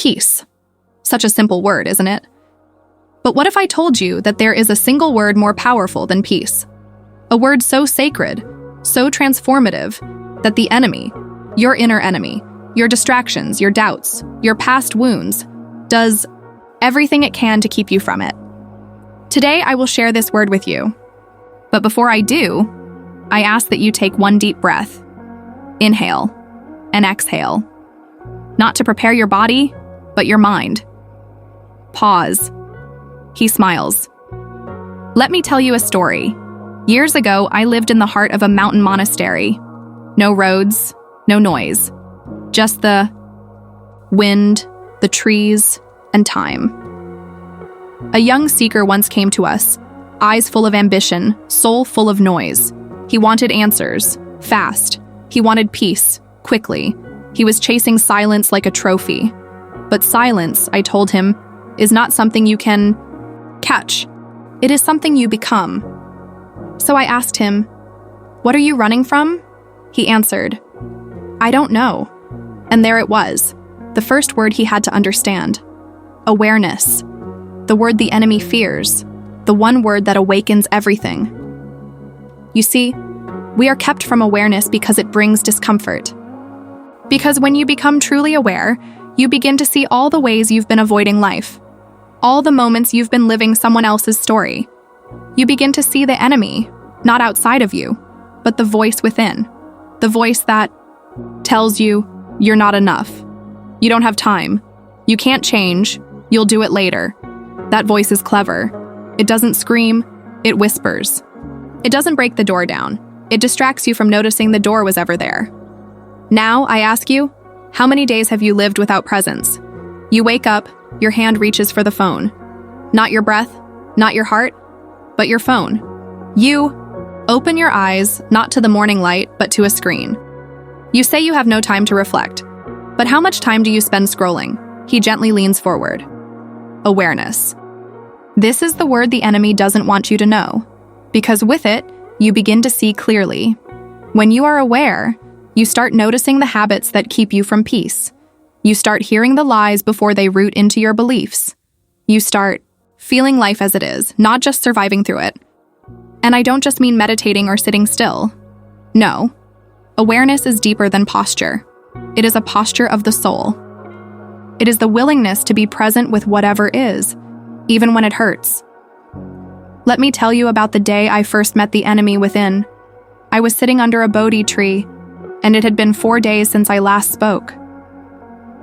Peace. Such a simple word, isn't it? But what if I told you that there is a single word more powerful than peace? A word so sacred, so transformative, that the enemy, your inner enemy, your distractions, your doubts, your past wounds, does everything it can to keep you from it. Today, I will share this word with you. But before I do, I ask that you take one deep breath. Inhale and exhale. Not to prepare your body, but your mind. Pause. He smiles. Let me tell you a story. Years ago, I lived in the heart of a mountain monastery. No roads, no noise. Just the wind, the trees, and time. A young seeker once came to us, eyes full of ambition, soul full of noise. He wanted answers, fast. He wanted peace, quickly. He was chasing silence like a trophy. But silence, I told him, is not something you can catch. It is something you become. So I asked him, "What are you running from?" He answered, "I don't know." And there it was, the first word he had to understand. Awareness. The word the enemy fears. The one word that awakens everything. You see, we are kept from awareness because it brings discomfort. Because when you become truly aware, you begin to see all the ways you've been avoiding life. All the moments you've been living someone else's story. You begin to see the enemy, not outside of you, but the voice within. The voice that tells you you're not enough. You don't have time. You can't change. You'll do it later. That voice is clever. It doesn't scream, it whispers. It doesn't break the door down. It distracts you from noticing the door was ever there. Now, I ask you, how many days have you lived without presence? You wake up, your hand reaches for the phone. Not your breath, not your heart, but your phone. You open your eyes, not to the morning light, but to a screen. You say you have no time to reflect. But how much time do you spend scrolling? He gently leans forward. Awareness. This is the word the enemy doesn't want you to know, because with it, you begin to see clearly. When you are aware, you start noticing the habits that keep you from peace. You start hearing the lies before they root into your beliefs. You start feeling life as it is, not just surviving through it. And I don't just mean meditating or sitting still. No. Awareness is deeper than posture. It is a posture of the soul. It is the willingness to be present with whatever is, even when it hurts. Let me tell you about the day I first met the enemy within. I was sitting under a Bodhi tree, and it had been 4 days since I last spoke.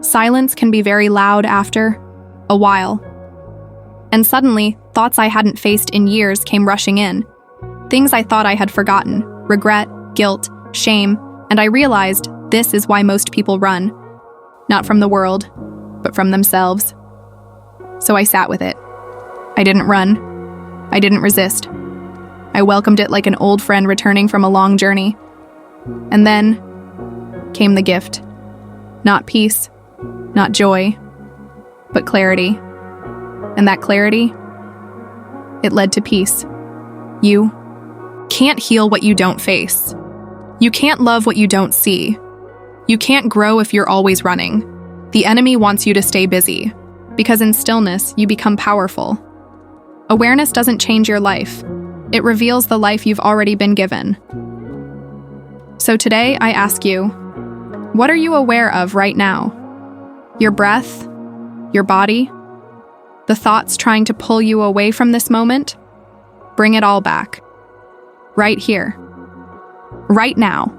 Silence can be very loud after a while. And suddenly, thoughts I hadn't faced in years came rushing in. Things I thought I had forgotten, regret, guilt, shame, and I realized this is why most people run. Not from the world, but from themselves. So I sat with it. I didn't run. I didn't resist. I welcomed it like an old friend returning from a long journey. And then came the gift. Not peace, not joy, but clarity. And that clarity, it led to peace. You can't heal what you don't face. You can't love what you don't see. You can't grow if you're always running. The enemy wants you to stay busy, because in stillness, you become powerful. Awareness doesn't change your life. It reveals the life you've already been given. So today, I ask you, what are you aware of right now? Your breath? Your body? The thoughts trying to pull you away from this moment? Bring it all back. Right here. Right now.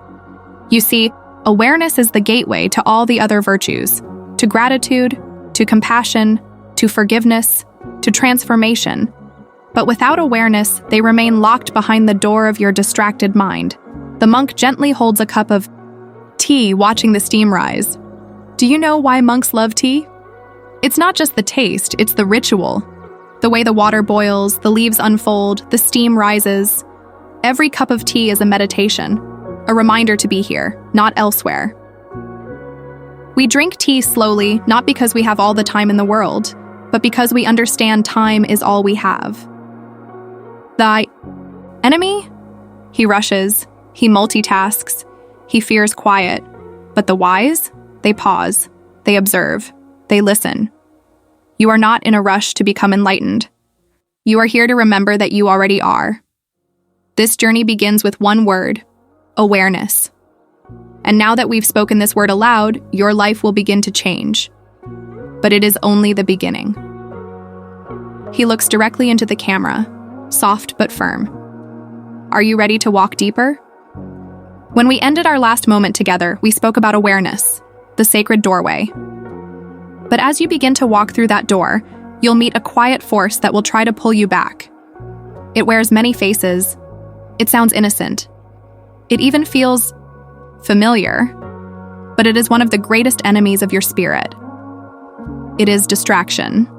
You see, awareness is the gateway to all the other virtues, to gratitude, to compassion, to forgiveness, to transformation. But without awareness, they remain locked behind the door of your distracted mind. The monk gently holds a cup of tea, watching the steam rise. Do you know why monks love tea? It's not just the taste, it's the ritual. The way the water boils, the leaves unfold, the steam rises. Every cup of tea is a meditation, a reminder to be here, not elsewhere. We drink tea slowly, not because we have all the time in the world, but because we understand time is all we have. The enemy? He rushes, he multitasks, he fears quiet. But the wise? They pause, they observe, They listen. You are not in a rush to become enlightened. You are here to remember that you already are. This journey begins with one word: awareness. And now that we've spoken this word aloud, your life will begin to change. But it is only the beginning. He looks directly into the camera, soft but firm. Are you ready to walk deeper? When we ended our last moment together, we spoke about awareness, the sacred doorway. But as you begin to walk through that door, you'll meet a quiet force that will try to pull you back. It wears many faces. It sounds innocent. It even feels familiar, but it is one of the greatest enemies of your spirit. It is distraction.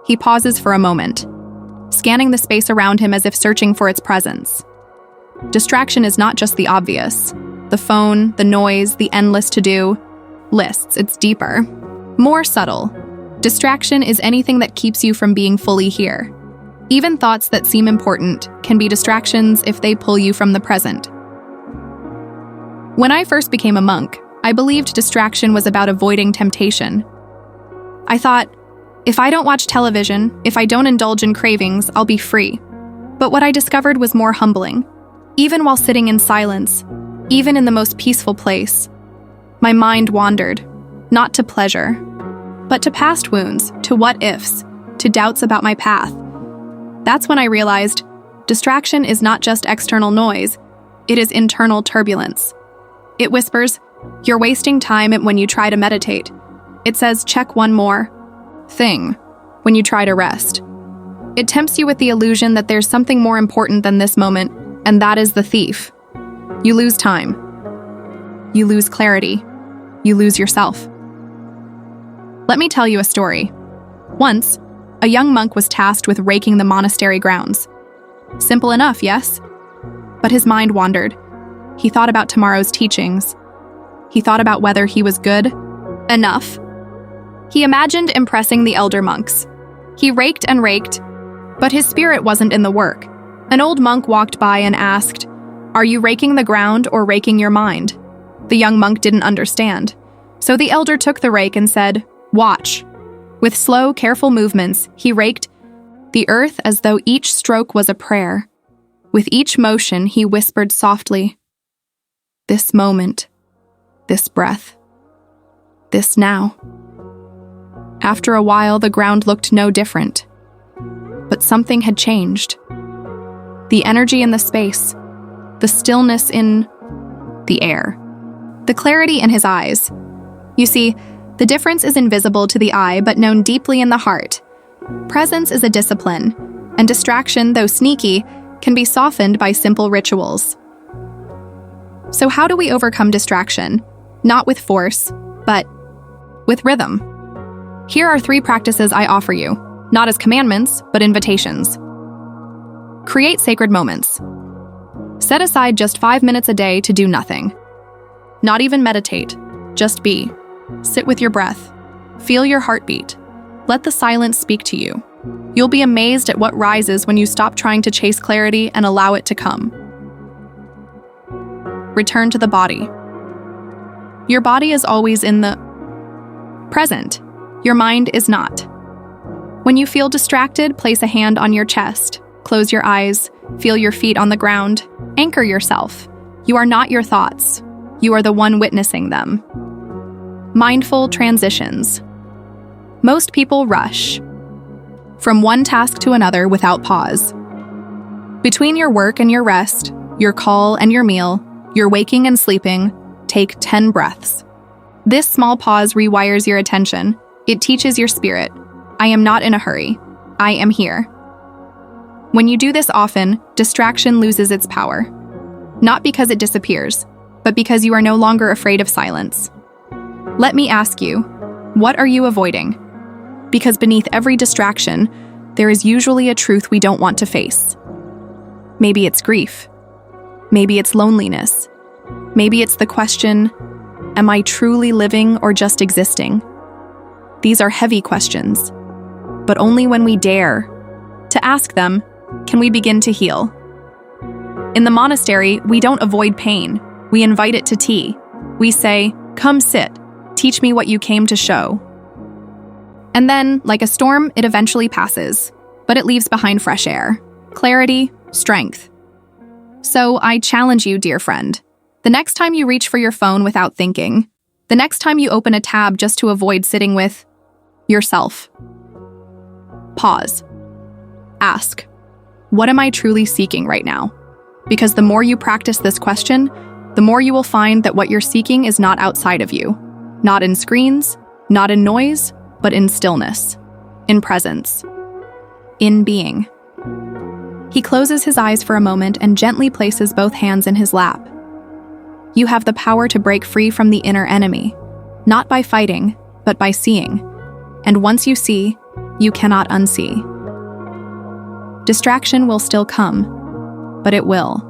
He pauses for a moment, scanning the space around him as if searching for its presence. Distraction is not just the obvious. The phone, the noise, the endless to-do lists. It's deeper, more subtle. Distraction is anything that keeps you from being fully here. Even thoughts that seem important can be distractions if they pull you from the present. When I first became a monk, I believed distraction was about avoiding temptation. I thought, if I don't watch television, if I don't indulge in cravings, I'll be free. But what I discovered was more humbling. Even while sitting in silence, even in the most peaceful place, my mind wandered, not to pleasure, but to past wounds, to what-ifs, to doubts about my path. That's when I realized distraction is not just external noise, it is internal turbulence. It whispers, you're wasting time when you try to meditate. It says, check one more thing when you try to rest. It tempts you with the illusion that there's something more important than this moment, and that is the thief. You lose time. You lose clarity. You lose yourself. Let me tell you a story. Once, a young monk was tasked with raking the monastery grounds. Simple enough, yes? But his mind wandered. He thought about tomorrow's teachings. He thought about whether he was good enough. He imagined impressing the elder monks. He raked and raked, but his spirit wasn't in the work. An old monk walked by and asked, "Are you raking the ground or raking your mind?" The young monk didn't understand. So the elder took the rake and said, "Watch." With slow, careful movements, he raked the earth as though each stroke was a prayer. With each motion, he whispered softly, "This moment, this breath, this now." After a while, the ground looked no different. But something had changed. The energy in the space, the stillness in the air, the clarity in his eyes. You see, the difference is invisible to the eye but known deeply in the heart. Presence is a discipline, and distraction, though sneaky, can be softened by simple rituals. So how do we overcome distraction? Not with force, but with rhythm. Here are 3 practices I offer you, not as commandments, but invitations. Create sacred moments. Set aside just 5 minutes a day to do nothing. Not even meditate, just be. Sit with your breath. Feel your heartbeat. Let the silence speak to you. You'll be amazed at what rises when you stop trying to chase clarity and allow it to come. Return to the body. Your body is always in the present. Your mind is not. When you feel distracted, place a hand on your chest. Close your eyes. Feel your feet on the ground. Anchor yourself. You are not your thoughts. You are the one witnessing them. Mindful transitions. Most people rush from one task to another without pause. Between your work and your rest, your call and your meal, your waking and sleeping, take 10 breaths. This small pause rewires your attention. It teaches your spirit, I am not in a hurry. I am here. When you do this often, distraction loses its power. Not because it disappears, but because you are no longer afraid of silence. Let me ask you, what are you avoiding? Because beneath every distraction, there is usually a truth we don't want to face. Maybe it's grief. Maybe it's loneliness. Maybe it's the question, am I truly living or just existing? These are heavy questions, but only when we dare to ask them can we begin to heal. In the monastery, we don't avoid pain. We invite it to tea. We say, "Come sit, teach me what you came to show." And then, like a storm, it eventually passes, but it leaves behind fresh air, clarity, strength. So I challenge you, dear friend. The next time you reach for your phone without thinking, the next time you open a tab just to avoid sitting with yourself, pause. Ask, what am I truly seeking right now? Because the more you practice this question, the more you will find that what you're seeking is not outside of you, not in screens, not in noise, but in stillness, in presence, in being. He closes his eyes for a moment and gently places both hands in his lap. You have the power to break free from the inner enemy, not by fighting, but by seeing. And once you see, you cannot unsee. Distraction will still come, but it will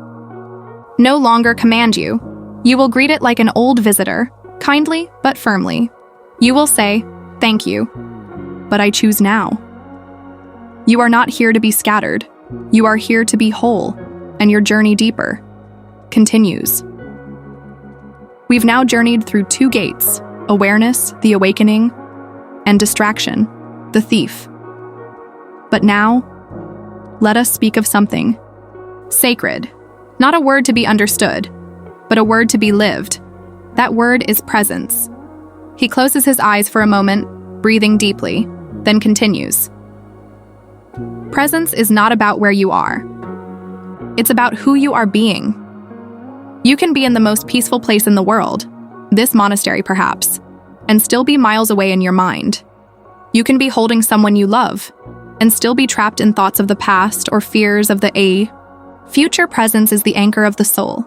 no longer command you. You will greet it like an old visitor, kindly but firmly. You will say, "Thank you, but I choose now." You are not here to be scattered. You are here to be whole, and your journey deeper continues. We've now journeyed through 2 gates: awareness, the awakening, and distraction, the thief. But now, let us speak of something sacred, not a word to be understood, but a word to be lived. That word is presence. He closes his eyes for a moment, breathing deeply, then continues. Presence is not about where you are. It's about who you are being. You can be in the most peaceful place in the world, this monastery perhaps, and still be miles away in your mind. You can be holding someone you love, and still be trapped in thoughts of the past or fears of the future. Presence is the anchor of the soul.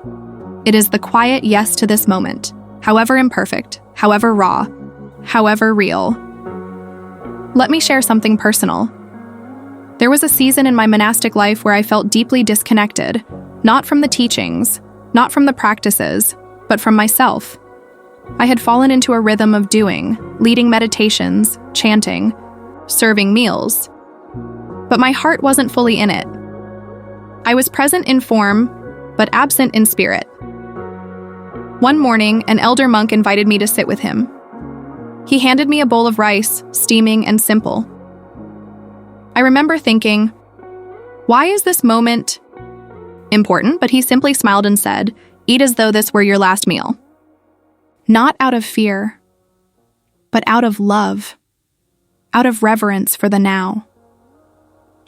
It is the quiet yes to this moment, however imperfect, however raw, however real. Let me share something personal. There was a season in my monastic life where I felt deeply disconnected, not from the teachings, not from the practices, but from myself. I had fallen into a rhythm of doing, leading meditations, chanting, serving meals. But my heart wasn't fully in it. I was present in form, but absent in spirit. One morning, an elder monk invited me to sit with him. He handed me a bowl of rice, steaming and simple. I remember thinking, why is this moment important? But he simply smiled and said, "Eat as though this were your last meal." Not out of fear, but out of love, out of reverence for the now.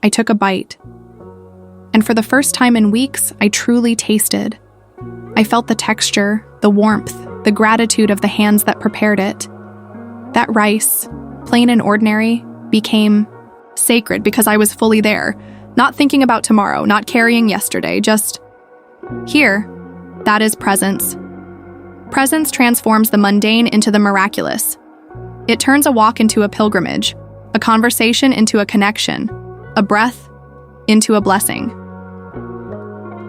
I took a bite, and for the first time in weeks, I truly tasted. I felt the texture, the warmth, the gratitude of the hands that prepared it. That rice, plain and ordinary, became sacred because I was fully there, not thinking about tomorrow, not carrying yesterday, just here. That is presence. Presence transforms the mundane into the miraculous. It turns a walk into a pilgrimage, a conversation into a connection, a breath into a blessing.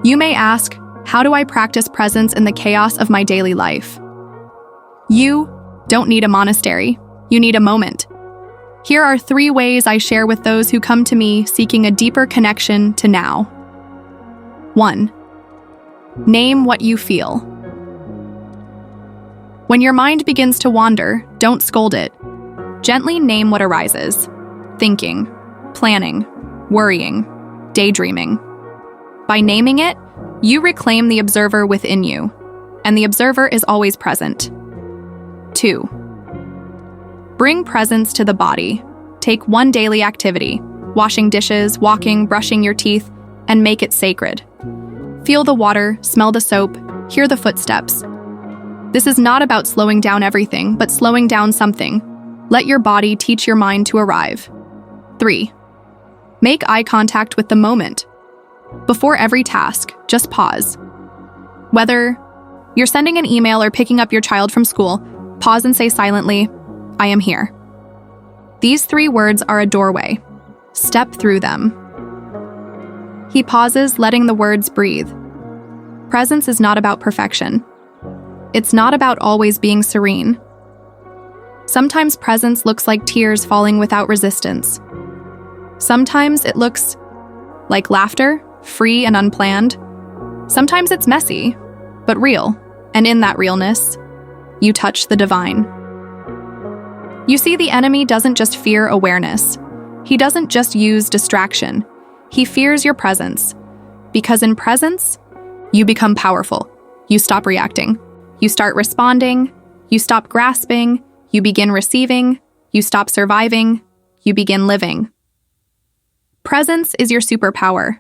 You may ask, how do I practice presence in the chaos of my daily life? You don't need a monastery. You need a moment. Here are 3 ways I share with those who come to me seeking a deeper connection to now. 1. Name what you feel. When your mind begins to wander, don't scold it. Gently name what arises. Thinking, planning, worrying, daydreaming. By naming it, you reclaim the observer within you, and the observer is always present. 2. Bring presence to the body. Take one daily activity, washing dishes, walking, brushing your teeth, and make it sacred. Feel the water, smell the soap, hear the footsteps. This is not about slowing down everything, but slowing down something. Let your body teach your mind to arrive. 3. Make eye contact with the moment. Before every task, just pause. Whether you're sending an email or picking up your child from school, pause and say silently, "I am here." These 3 words are a doorway. Step through them. He pauses, letting the words breathe. Presence is not about perfection. It's not about always being serene. Sometimes presence looks like tears falling without resistance. Sometimes it looks like laughter, free and unplanned. Sometimes it's messy, but real, and in that realness, you touch the divine. You see, the enemy doesn't just fear awareness. He doesn't just use distraction. He fears your presence. Because in presence, you become powerful. You stop reacting. You start responding. You stop grasping. You begin receiving. You stop surviving. You begin living. Presence is your superpower.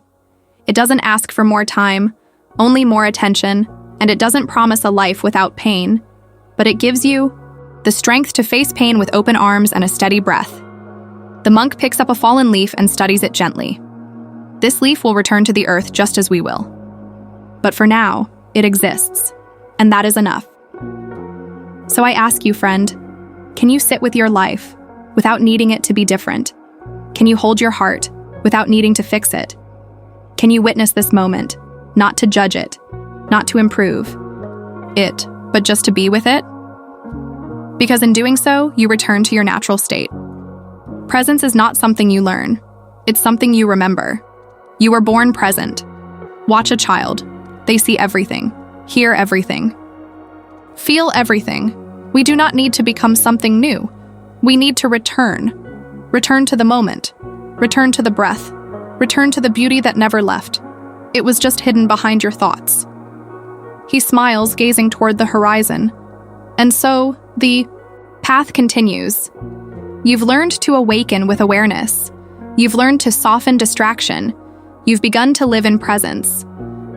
It doesn't ask for more time, only more attention, and it doesn't promise a life without pain, but it gives you the strength to face pain with open arms and a steady breath. The monk picks up a fallen leaf and studies it gently. This leaf will return to the earth just as we will. But for now, it exists, and that is enough. So I ask you, friend, can you sit with your life without needing it to be different? Can you hold your heart without needing to fix it? Can you witness this moment, not to judge it, not to improve it, but just to be with it? Because in doing so, you return to your natural state. Presence is not something you learn. It's something you remember. You were born present. Watch a child. They see everything, hear everything, feel everything. We do not need to become something new. We need to return. Return to the moment. Return to the breath. Return to the beauty that never left. It was just hidden behind your thoughts. He smiles, gazing toward the horizon. And so, the path continues. You've learned to awaken with awareness. You've learned to soften distraction. You've begun to live in presence.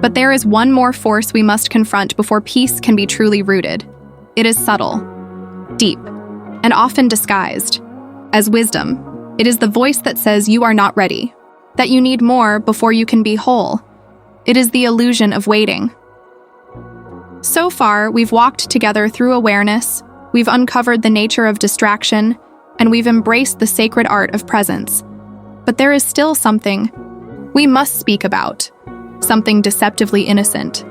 But there is one more force we must confront before peace can be truly rooted. It is subtle, deep, and often disguised as wisdom. It is the voice that says you are not ready, that you need more before you can be whole. It is the illusion of waiting. So far, we've walked together through awareness, we've uncovered the nature of distraction, and we've embraced the sacred art of presence. But there is still something we must speak about, something deceptively innocent,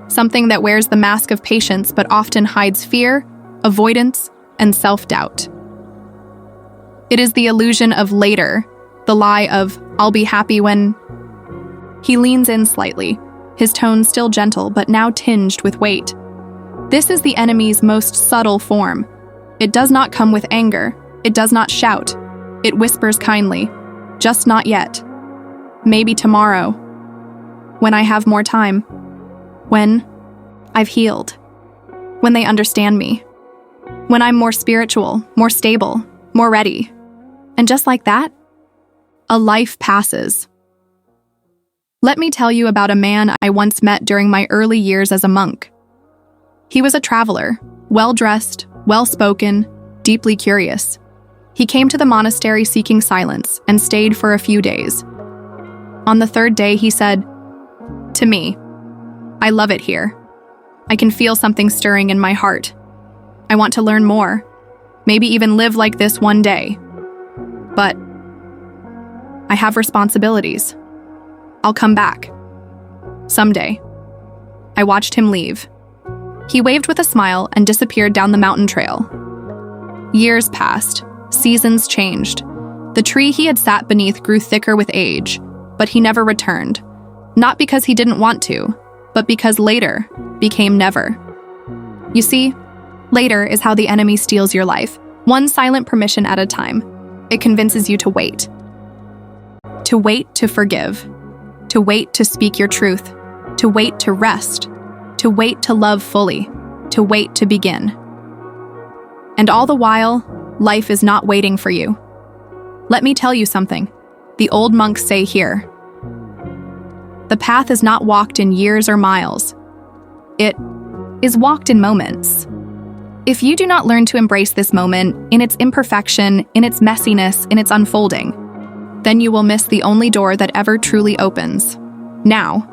something that wears the mask of patience but often hides fear, avoidance, and self-doubt. It is the illusion of later, the lie of, I'll be happy when... He leans in slightly, his tone still gentle but now tinged with weight. This is the enemy's most subtle form. It does not come with anger. It does not shout. It whispers kindly, just not yet. Maybe tomorrow. When I have more time. When I've healed. When they understand me. When I'm more spiritual, more stable, more ready. And just like that, a life passes. Let me tell you about a man I once met during my early years as a monk. He was a traveler, well-dressed, well-spoken, deeply curious. He came to the monastery seeking silence and stayed for a few days. On the third day, he said, "To me, I love it here. I can feel something stirring in my heart. I want to learn more, maybe even live like this one day. But I have responsibilities. I'll come back. Someday." I watched him leave. He waved with a smile and disappeared down the mountain trail. Years passed. Seasons changed. The tree he had sat beneath grew thicker with age, but he never returned. Not because he didn't want to, but because later became never. You see, later is how the enemy steals your life, one silent permission at a time. It convinces you to wait. To wait to forgive. To wait to speak your truth. To wait to rest. To wait to love fully. To wait to begin. And all the while, life is not waiting for you. Let me tell you something. The old monks say here, the path is not walked in years or miles. It is walked in moments. If you do not learn to embrace this moment, in its imperfection, in its messiness, in its unfolding, then you will miss the only door that ever truly opens. Now.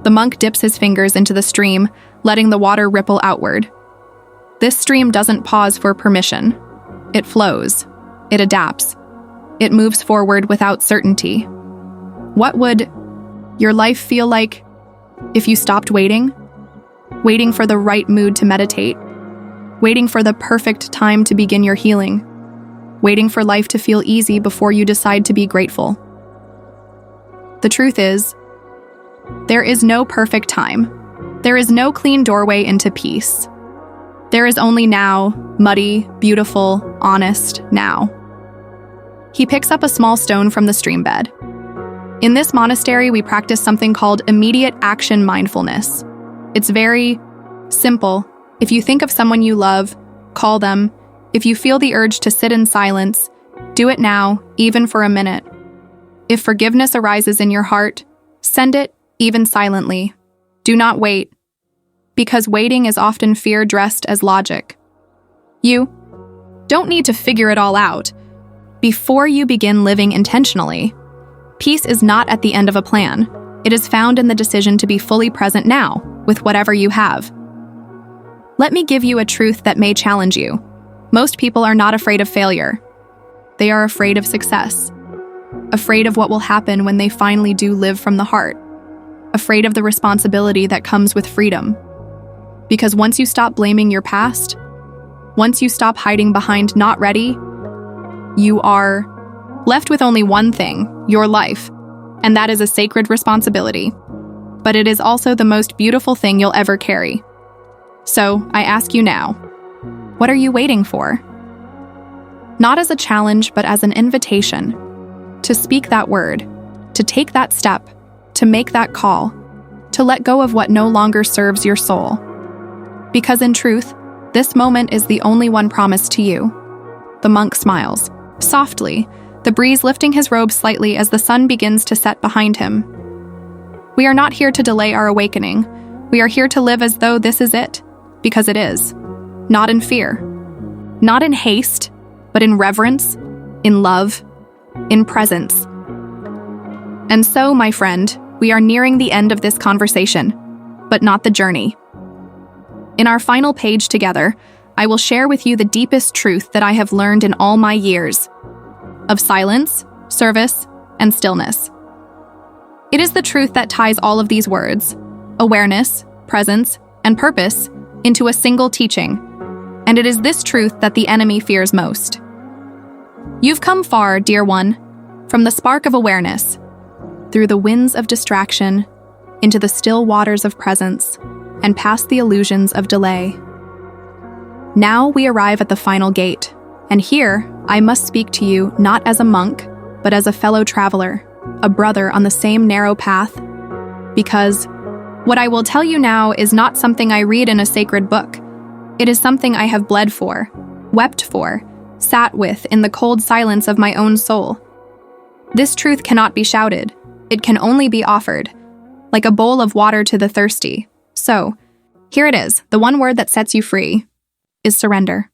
The monk dips his fingers into the stream, letting the water ripple outward. This stream doesn't pause for permission. It flows. It adapts. It moves forward without certainty. What would your life feel like if you stopped waiting? Waiting for the right mood to meditate. Waiting for the perfect time to begin your healing. Waiting for life to feel easy before you decide to be grateful. The truth is, there is no perfect time. There is no clean doorway into peace. There is only now, muddy, beautiful, honest now. He picks up a small stone from the stream bed. In this monastery, we practice something called immediate action mindfulness. It's very simple. If you think of someone you love, call them. If you feel the urge to sit in silence, do it now, even for a minute. If forgiveness arises in your heart, send it, even silently. Do not wait, because waiting is often fear dressed as logic. You don't need to figure it all out. Before you begin living intentionally, peace is not at the end of a plan. It is found in the decision to be fully present now, with whatever you have. Let me give you a truth that may challenge you. Most people are not afraid of failure. They are afraid of success. Afraid of what will happen when they finally do live from the heart. Afraid of the responsibility that comes with freedom. Because once you stop blaming your past, once you stop hiding behind not ready, you are left with only one thing, your life, and that is a sacred responsibility. But it is also the most beautiful thing you'll ever carry. So, I ask you now, what are you waiting for? Not as a challenge, but as an invitation to speak that word, to take that step, to make that call, to let go of what no longer serves your soul. Because in truth, this moment is the only one promised to you. The monk smiles, softly, the breeze lifting his robe slightly as the sun begins to set behind him. We are not here to delay our awakening. We are here to live as though this is it, because it is. Not in fear, not in haste, but in reverence, in love, in presence. And so, my friend, we are nearing the end of this conversation, but not the journey. In our final page together, I will share with you the deepest truth that I have learned in all my years of silence, service, and stillness. It is the truth that ties all of these words, awareness, presence, and purpose, into a single teaching, and it is this truth that the enemy fears most. You've come far, dear one, from the spark of awareness, through the winds of distraction, into the still waters of presence, and past the illusions of delay. Now we arrive at the final gate, and here I must speak to you not as a monk, but as a fellow traveler, a brother on the same narrow path, because what I will tell you now is not something I read in a sacred book. It is something I have bled for, wept for, sat with in the cold silence of my own soul. This truth cannot be shouted. It can only be offered, like a bowl of water to the thirsty. So, here it is, the one word that sets you free is surrender.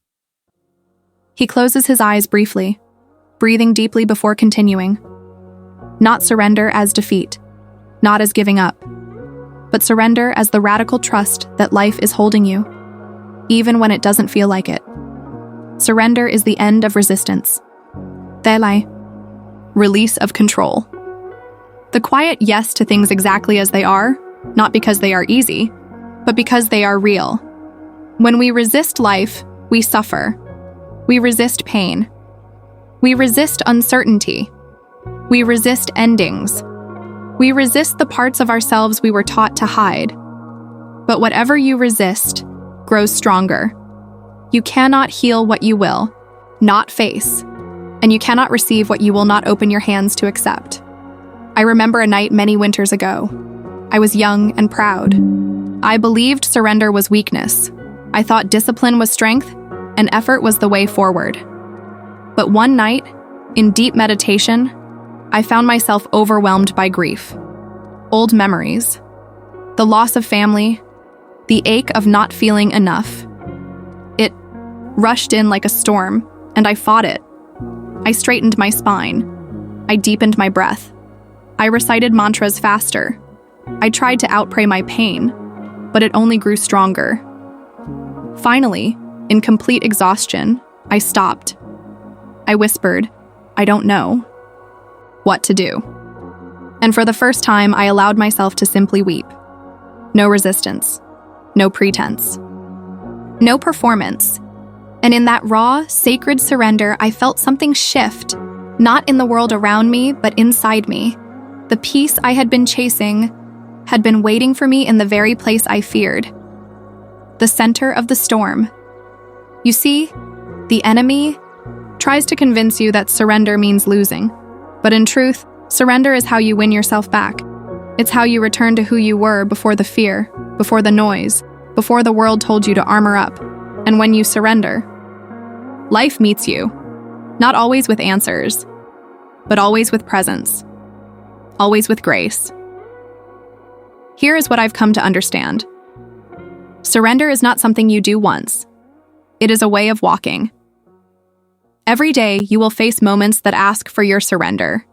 He closes his eyes briefly, breathing deeply before continuing. Not surrender as defeat, not as giving up, but surrender as the radical trust that life is holding you, even when it doesn't feel like it. Surrender is the end of resistance. Delay, release of control. The quiet yes to things exactly as they are, not because they are easy, but because they are real. When we resist life, we suffer. We resist pain. We resist uncertainty. We resist endings. We resist the parts of ourselves we were taught to hide. But whatever you resist grows stronger. You cannot heal what you will not face, and you cannot receive what you will not open your hands to accept. I remember a night many winters ago. I was young and proud. I believed surrender was weakness. I thought discipline was strength, and effort was the way forward. But one night, in deep meditation, I found myself overwhelmed by grief. Old memories, the loss of family, the ache of not feeling enough. It rushed in like a storm, and I fought it. I straightened my spine. I deepened my breath. I recited mantras faster. I tried to outpray my pain, but it only grew stronger. Finally, in complete exhaustion, I stopped. I whispered, I don't know what to do. And for the first time, I allowed myself to simply weep. No resistance, no pretense, no performance. And in that raw, sacred surrender, I felt something shift, not in the world around me, but inside me. The peace I had been chasing had been waiting for me in the very place I feared. The center of the storm, You see, the enemy tries to convince you that surrender means losing. But in truth, surrender is how you win yourself back. It's how you return to who you were before the fear, before the noise, before the world told you to armor up. And when you surrender, life meets you, not always with answers, but always with presence, always with grace. Here is what I've come to understand. Surrender is not something you do once. It is a way of walking. Every day, you will face moments that ask for your surrender.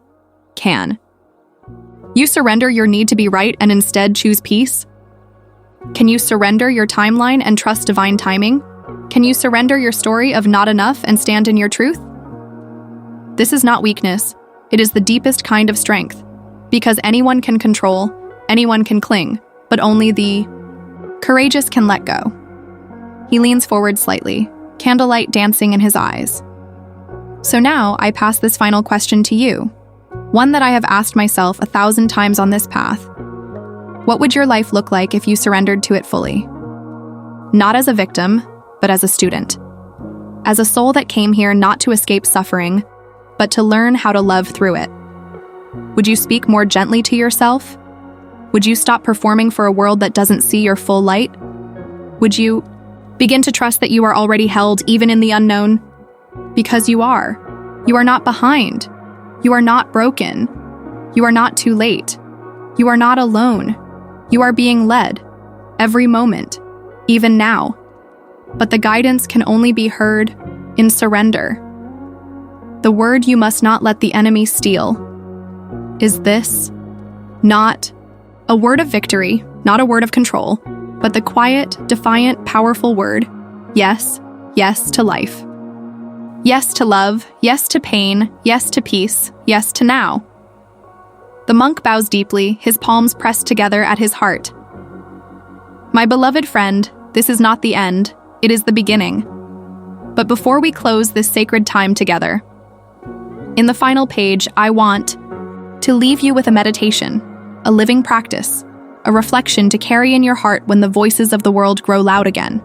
Can you surrender your need to be right and instead choose peace? Can you surrender your timeline and trust divine timing? Can you surrender your story of not enough and stand in your truth? This is not weakness. It is the deepest kind of strength. Because anyone can control, anyone can cling, but only the courageous can let go. He leans forward slightly, candlelight dancing in his eyes. So now I pass this final question to you, one that I have asked myself 1,000 times on this path. What would your life look like if you surrendered to it fully? Not as a victim, but as a student. As a soul that came here not to escape suffering, but to learn how to love through it. Would you speak more gently to yourself? Would you stop performing for a world that doesn't see your full light? Would you begin to trust that you are already held even in the unknown? Because you are. You are not behind. You are not broken. You are not too late. You are not alone. You are being led, every moment, even now. But the guidance can only be heard in surrender. The word you must not let the enemy steal is this: not a word of victory, not a word of control, but the quiet, defiant, powerful word, yes, yes to life. Yes to love, yes to pain, yes to peace, yes to now. The monk bows deeply, his palms pressed together at his heart. My beloved friend, this is not the end, it is the beginning. But before we close this sacred time together, in the final page, I want to leave you with a meditation, a living practice, a reflection to carry in your heart when the voices of the world grow loud again.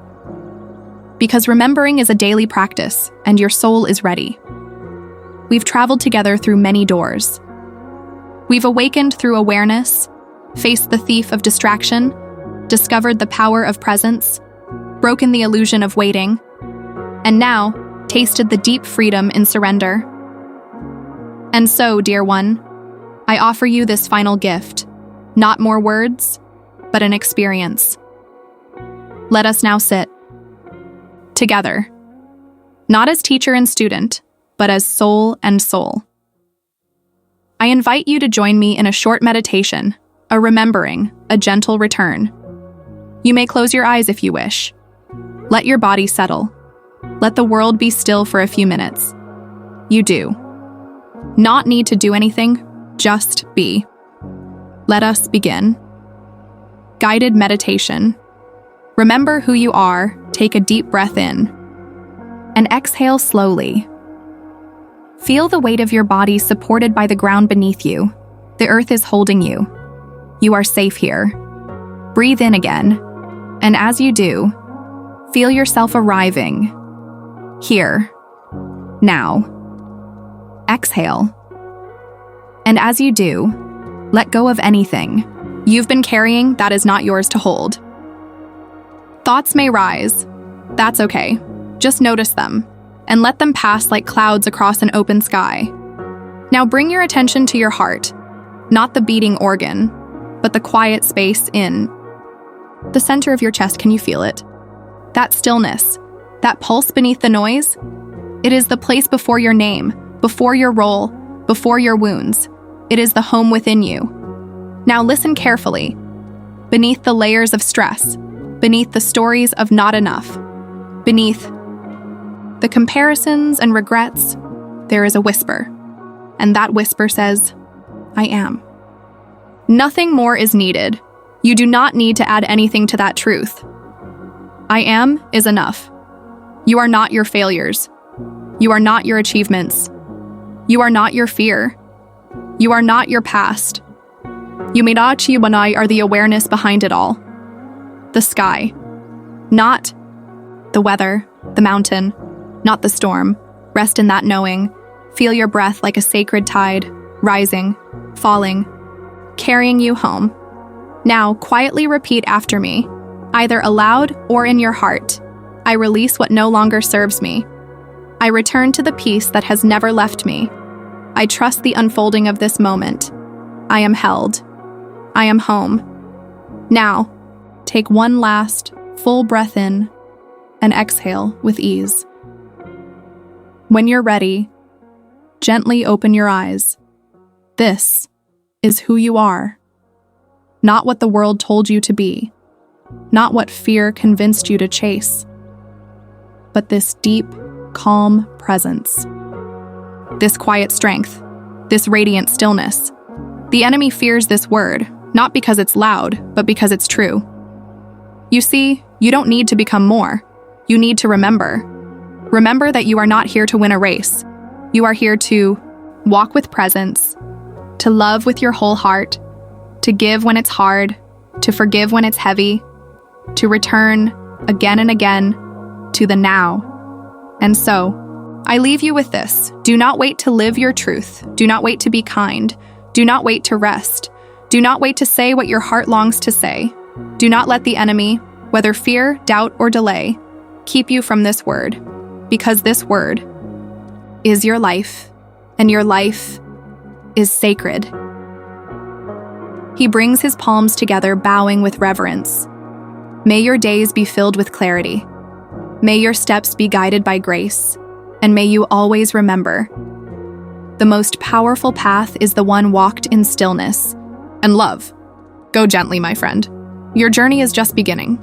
Because remembering is a daily practice, and your soul is ready. We've traveled together through many doors. We've awakened through awareness, faced the thief of distraction, discovered the power of presence, broken the illusion of waiting, and now tasted the deep freedom in surrender. And so, dear one, I offer you this final gift, not more words, but an experience. Let us now sit together, not as teacher and student, but as soul and soul. I invite you to join me in a short meditation, a remembering, a gentle return. You may close your eyes if you wish. Let your body settle. Let the world be still for a few minutes. You do not need to do anything, just be. Let us begin. Guided meditation. Remember who you are, take a deep breath in, and exhale slowly. Feel the weight of your body supported by the ground beneath you. The earth is holding you. You are safe here. Breathe in again, and as you do, feel yourself arriving. Here. Now. Exhale. And as you do, let go of anything you've been carrying that is not yours to hold. Thoughts may rise. That's okay. Just notice them, and let them pass like clouds across an open sky. Now bring your attention to your heart, not the beating organ, but the quiet space in the center of your chest. Can you feel it? That stillness, that pulse beneath the noise? It is the place before your name, before your role, before your wounds. It is the home within you. Now listen carefully. Beneath the layers of stress, beneath the stories of not enough, beneath the comparisons and regrets, there is a whisper. And that whisper says, I am. Nothing more is needed. You do not need to add anything to that truth. I am is enough. You are not your failures. You are not your achievements. You are not your fear. You are not your past. Yuminachi Wanai are the awareness behind it all. The sky. Not the weather, the mountain, not the storm. Rest in that knowing. Feel your breath like a sacred tide, rising, falling, carrying you home. Now, quietly repeat after me, either aloud or in your heart. I release what no longer serves me. I return to the peace that has never left me. I trust the unfolding of this moment. I am held. I am home. Now, take one last, full breath in and exhale with ease. When you're ready, gently open your eyes. This is who you are. Not what the world told you to be. Not what fear convinced you to chase. But this deep, calm presence. This quiet strength. This radiant stillness. The enemy fears this word, not because it's loud, but because it's true. You see, you don't need to become more. You need to remember. Remember that you are not here to win a race. You are here to walk with presence, to love with your whole heart, to give when it's hard, to forgive when it's heavy, to return again and again to the now. And so, I leave you with this. Do not wait to live your truth. Do not wait to be kind. Do not wait to rest. Do not wait to say what your heart longs to say. Do not let the enemy, whether fear, doubt, or delay, keep you from this word, because this word is your life, and your life is sacred. He brings his palms together, bowing with reverence. May your days be filled with clarity. May your steps be guided by grace, and may you always remember, the most powerful path is the one walked in stillness and love. Go gently, my friend. Your journey is just beginning.